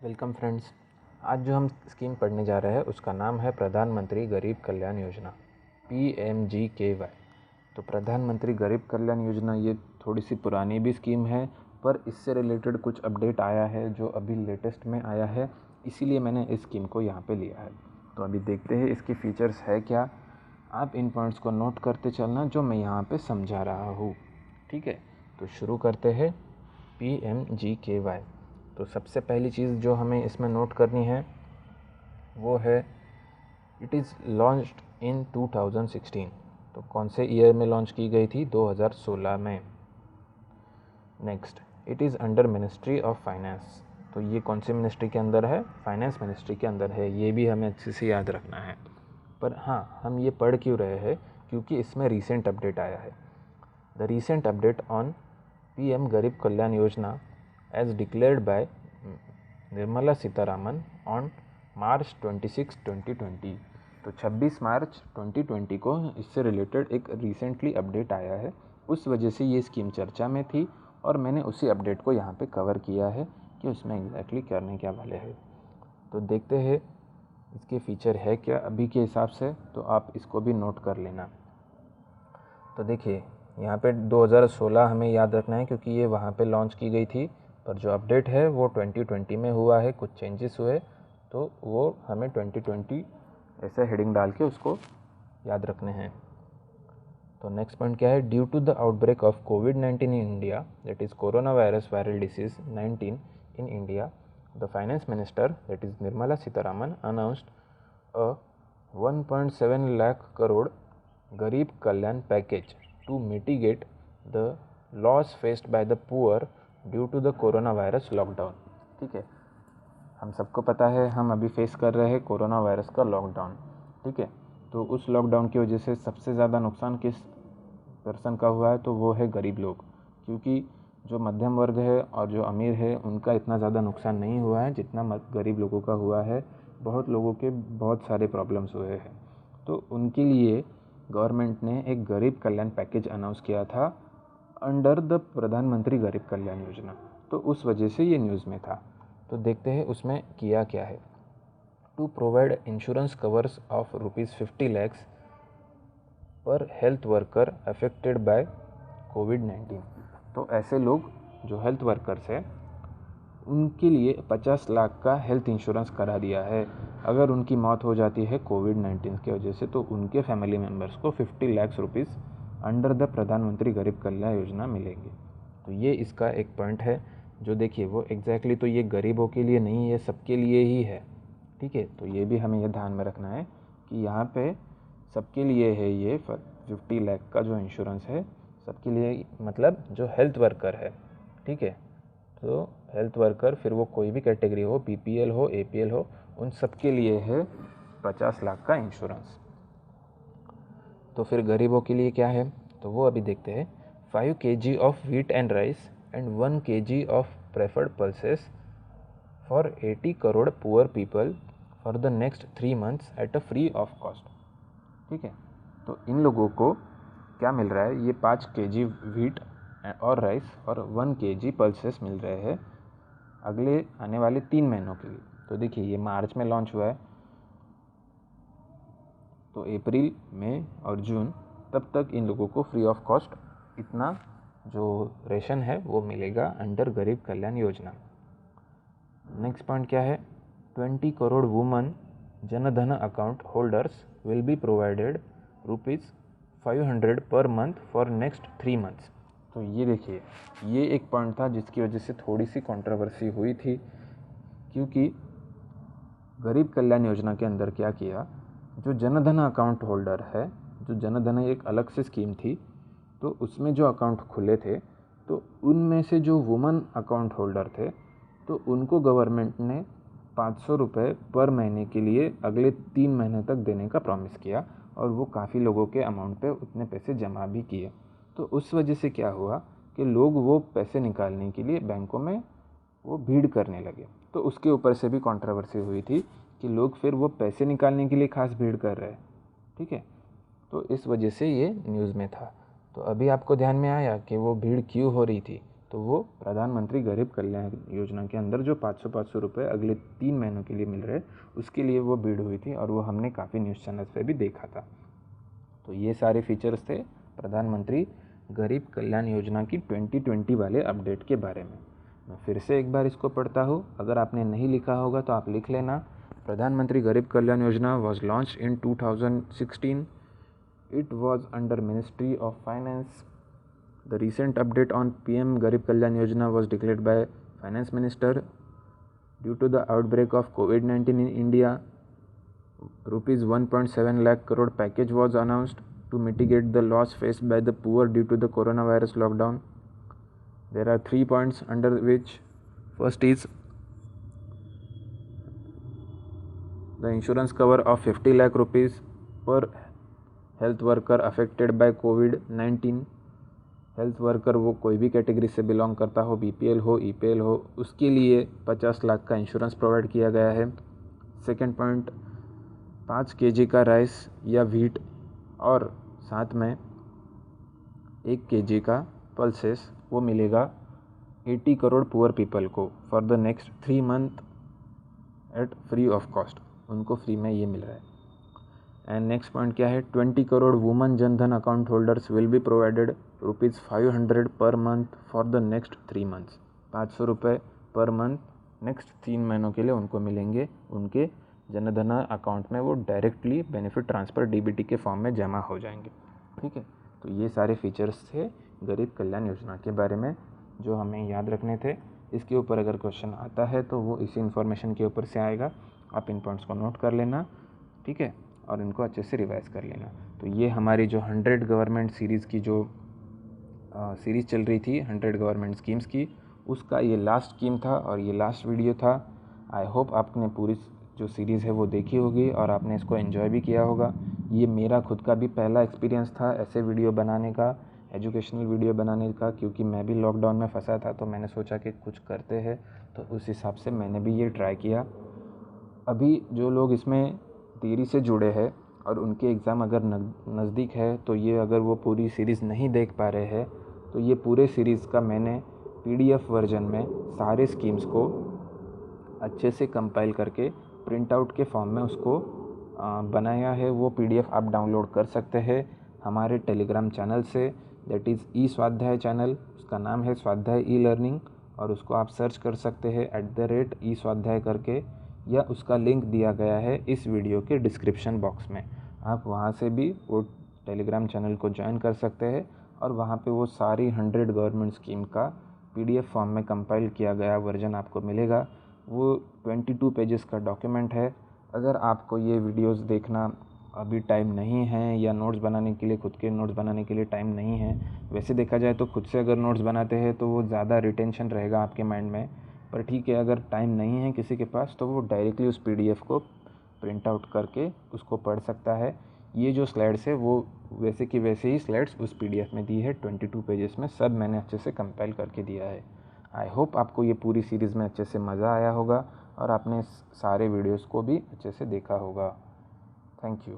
Welcome friends. आज जो हम स्कीम पढ़ने जा रहे हैं उसका नाम है प्रधानमंत्री गरीब कल्याण योजना PMGKY। तो प्रधानमंत्री गरीब कल्याण योजना ये थोड़ी सी पुरानी भी स्कीम है, पर इससे रिलेटेड कुछ अपडेट आया है जो अभी लेटेस्ट में आया है, इसीलिए मैंने इस स्कीम को यहाँ पे लिया है। तो अभी देखते हैं इसके फीचर्स है क्या। आप इन पॉइंट्स को नोट करते चलना जो मैं यहाँ पे समझा रहा हूँ, ठीक है। तो शुरू करते हैं PMGKY। तो सबसे पहली चीज़ जो हमें इसमें नोट करनी है वो है इट इज़ लॉन्च्ड इन 2016। तो कौन से ईयर में लॉन्च की गई थी? 2016 में। Next, it is under ministry of finance. तो ये कौन सी मिनिस्ट्री के अंदर है? फाइनेंस मिनिस्ट्री के अंदर है। ये भी हमें अच्छे से याद रखना है। पर हाँ, हम ये पढ़ क्यों रहे हैं? क्योंकि इसमें रीसेंट अपडेट आया है। The recent update on PM गरीब Kalyan Yojana as declared by Nirmala Sitharaman on March 26, 2020। तो 26 मार्च 2020 को इससे रिलेटेड एक रिसेंटली अपडेट आया है, उस वजह से ये स्कीम चर्चा में थी और मैंने उसी अपडेट को यहाँ पे कवर किया है कि उसमें एग्जैक्टली करने क्या वाले हैं। तो देखते हैं इसके फीचर है क्या अभी के हिसाब से, तो आप इसको भी नोट कर लेना। तो देखिए यहाँ पे 2016 हमें याद रखना है क्योंकि ये वहाँ पे लॉन्च की गई थी, पर जो अपडेट है वो 2020 में हुआ है, कुछ चेंजेस हुए, तो वो हमें 2020 ऐसे हेडिंग डाल के उसको याद रखने हैं। तो नेक्स्ट पॉइंट क्या है? Due to the outbreak of कोविड-19 in India, that is corona virus viral disease 19 in India, the finance minister that is Nirmala Sitharaman announced a 1.7 lakh crore Garib Kalyan package to mitigate the loss faced by the poor due to the corona virus lockdown. ठीक है, हम सबको पता है हम अभी face कर रहे हैं कोरोना वायरस का लॉकडाउन। ठीक है, तो उस लॉकडाउन की वजह से सबसे ज़्यादा नुकसान किस पर्सन का हुआ है? तो वो है गरीब लोग, क्योंकि जो मध्यम वर्ग है और जो अमीर है उनका इतना ज़्यादा नुकसान नहीं हुआ है जितना गरीब लोगों का हुआ है। बहुत लोगों के बहुत सारे प्रॉब्लम्स हुए हैं, तो उनके लिए गवर्नमेंट ने एक गरीब कल्याण पैकेज अनाउंस किया था अंडर द प्रधानमंत्री गरीब कल्याण योजना। तो उस वजह से ये न्यूज़ में था। तो देखते हैं उसमें किया क्या है। To provide insurance covers of ₹50 lakhs per health worker affected by कोविड-19। तो ऐसे लोग जो हेल्थ वर्कर्स हैं उनके लिए 50 लाख का हेल्थ इंश्योरेंस करा दिया है। अगर उनकी मौत हो जाती है कोविड-19 की वजह से तो उनके फैमिली मेम्बर्स को 50 लाख रुपीज़ अंडर द प्रधानमंत्री गरीब कल्याण योजना मिलेंगे। तो ये इसका एक पॉइंट है जो देखिए वो एग्जैक्टली तो ये गरीबों के लिए नहीं, ये सबके लिए ही है। ठीक है, तो ये भी हमें ये ध्यान में रखना है कि यहाँ पे सबके लिए है ये 50 लाख का जो इंश्योरेंस है, सबके लिए, मतलब जो हेल्थ वर्कर है। ठीक है, तो हेल्थ वर्कर फिर वो कोई भी कैटेगरी हो, BPL हो, APL हो, उन सब के लिए है 50 लाख का इंश्योरेंस। तो फिर गरीबों के लिए क्या है तो वो अभी देखते हैं। 5 kg of wheat and rice and 1 kg of preferred pulses for 80 crore poor people for the next 3 months at a free of cost. ठीक है, तो इन लोगों को क्या मिल रहा है? ये 5 kg व्हीट और राइस और 1 kg पल्सेस मिल रहे हैं अगले आने वाले 3 महीनों के लिए। तो देखिए ये मार्च में लॉन्च हुआ है, तो अप्रैल, मई और जून तब तक इन लोगों को फ्री ऑफ कॉस्ट इतना जो रेशन है वो मिलेगा अंडर गरीब कल्याण योजना। नेक्स्ट पॉइंट क्या है? 20 crore woman Jan Dhan account holders will be provided ₹500 per month for next 3 months। तो ये देखिए ये एक पॉइंट था जिसकी वजह से थोड़ी सी कंट्रोवर्सी हुई थी, क्योंकि गरीब कल्याण योजना के अंदर क्या किया, जो जनधन अकाउंट होल्डर है, जो जनधन एक अलग से स्कीम थी, तो उसमें जो अकाउंट खुले थे तो उनमें से जो वुमन अकाउंट होल्डर थे तो उनको गवर्नमेंट ने 500 रुपये पर महीने के लिए अगले 3 महीने तक देने का प्रॉमिस किया, और वो काफ़ी लोगों के अमाउंट पे उतने पैसे जमा भी किए। तो उस वजह से क्या हुआ कि लोग वो पैसे निकालने के लिए बैंकों में वो भीड़ करने लगे। तो उसके ऊपर से भी कंट्रोवर्सी हुई थी कि लोग फिर वो पैसे निकालने के लिए खास भीड़ कर रहे हैं। ठीक है, तो इस वजह से ये न्यूज़ में था। तो अभी आपको ध्यान में आया कि वो भीड़ क्यों हो रही थी। तो वो प्रधानमंत्री गरीब कल्याण योजना के अंदर जो 500 रुपये अगले 3 महीनों के लिए मिल रहे, उसके लिए वो भीड़ हुई थी और वो हमने काफ़ी न्यूज़ चैनल्स पे भी देखा था। तो ये सारे फीचर्स थे प्रधानमंत्री गरीब कल्याण योजना की 2020 वाले अपडेट के बारे में। मैं फिर से एक बार इसको पढ़ता हूँ, अगर आपने नहीं लिखा होगा तो आप लिख लेना। प्रधानमंत्री गरीब Kalyan Yojana was launch in 2016. It was under Ministry of Finance. The recent update on PM Garib Kalyan Yojana was declared by Finance Minister. Due to the outbreak of COVID-19 in India, rupees 1.7 lakh crore package was announced to mitigate the loss faced by the poor due to the coronavirus lockdown. There are 3 points under which first is the insurance cover of 50 lakh rupees per health worker affected by covid. Health worker वो कोई भी category से belong करता हो, BPL हो, EPL हो, उसके लिए 50 लाख का इंश्योरेंस प्रोवाइड किया गया है। सेकेंड पॉइंट, 5 kg का राइस या व्हीट और साथ में 1 kg का पल्सेस वो मिलेगा 80 करोड़ पुअर पीपल को for the next 3 month at free of cost. उनको फ्री में ये मिल रहा है। एंड नेक्स्ट पॉइंट क्या है, 20 crore woman Jan Dhan account holders will be provided rupees 500 per month for the next 3 months. 500 रुपये पर मंथ नेक्स्ट 3 महीनों के लिए उनको मिलेंगे, उनके जनधन अकाउंट में वो डायरेक्टली बेनिफिट ट्रांसफ़र डीबीटी के फॉर्म में जमा हो जाएंगे। ठीक है, तो ये सारे फीचर्स थे गरीब कल्याण योजना के बारे में जो हमें याद रखने थे। इसके ऊपर अगर क्वेश्चन आता है तो वो इसी इन्फॉर्मेशन के ऊपर से आएगा। आप इन पॉइंट्स को नोट कर लेना, ठीक है, और इनको अच्छे से रिवाइज कर लेना। तो ये हमारी जो 100 गवर्नमेंट सीरीज़ की जो सीरीज़ चल रही थी 100 गवर्नमेंट स्कीम्स की, उसका ये लास्ट स्कीम था और ये लास्ट वीडियो था। आई होप आपने पूरी जो सीरीज़ है वो देखी होगी और आपने इसको एंजॉय भी किया होगा। ये मेरा खुद का भी पहला एक्सपीरियंस था ऐसे वीडियो बनाने का, एजुकेशनल वीडियो बनाने का, क्योंकि मैं भी लॉकडाउन में फंसा था तो मैंने सोचा कि कुछ करते हैं, तो उस हिसाब से मैंने भी ये ट्राई किया। अभी जो लोग इसमें देरी से जुड़े हैं और उनके एग्ज़ाम अगर नज़दीक है तो ये अगर वो पूरी सीरीज़ नहीं देख पा रहे हैं तो ये पूरे सीरीज़ का मैंने PDF वर्जन में सारे स्कीम्स को अच्छे से कंपाइल करके प्रिंट आउट के फॉर्म में उसको बनाया है। वो PDF आप डाउनलोड कर सकते हैं हमारे टेलीग्राम चैनल से, दैट इज़ ई स्वाध्याय चैनल। उसका नाम है स्वाध्याय ई लर्निंग और उसको आप सर्च कर सकते हैं @ई स्वाध्याय करके, या उसका लिंक दिया गया है इस वीडियो के डिस्क्रिप्शन बॉक्स में। आप वहाँ से भी वो टेलीग्राम चैनल को ज्वाइन कर सकते हैं और वहाँ पे वो सारी 100 गवर्नमेंट स्कीम का PDF फॉर्म में कंपाइल किया गया वर्जन आपको मिलेगा। वो 22 पेजेस का डॉक्यूमेंट है। अगर आपको ये वीडियोस देखना अभी टाइम नहीं है या नोट्स बनाने के लिए, खुद के नोट्स बनाने के लिए टाइम नहीं है, वैसे देखा जाए तो खुद से अगर नोट्स बनाते हैं तो वो ज़्यादा रिटेंशन रहेगा आपके माइंड में, पर ठीक है, अगर टाइम नहीं है किसी के पास तो वो डायरेक्टली उस PDF को प्रिंट आउट करके उसको पढ़ सकता है। ये जो स्लाइड्स है वो वैसे की वैसे ही स्लाइड्स उस PDF में दी है 22 पेजेस में, सब मैंने अच्छे से कंपाइल करके दिया है। आई होप आपको ये पूरी सीरीज़ में अच्छे से मज़ा आया होगा और आपने सारे वीडियोस को भी अच्छे से देखा होगा। Thank you.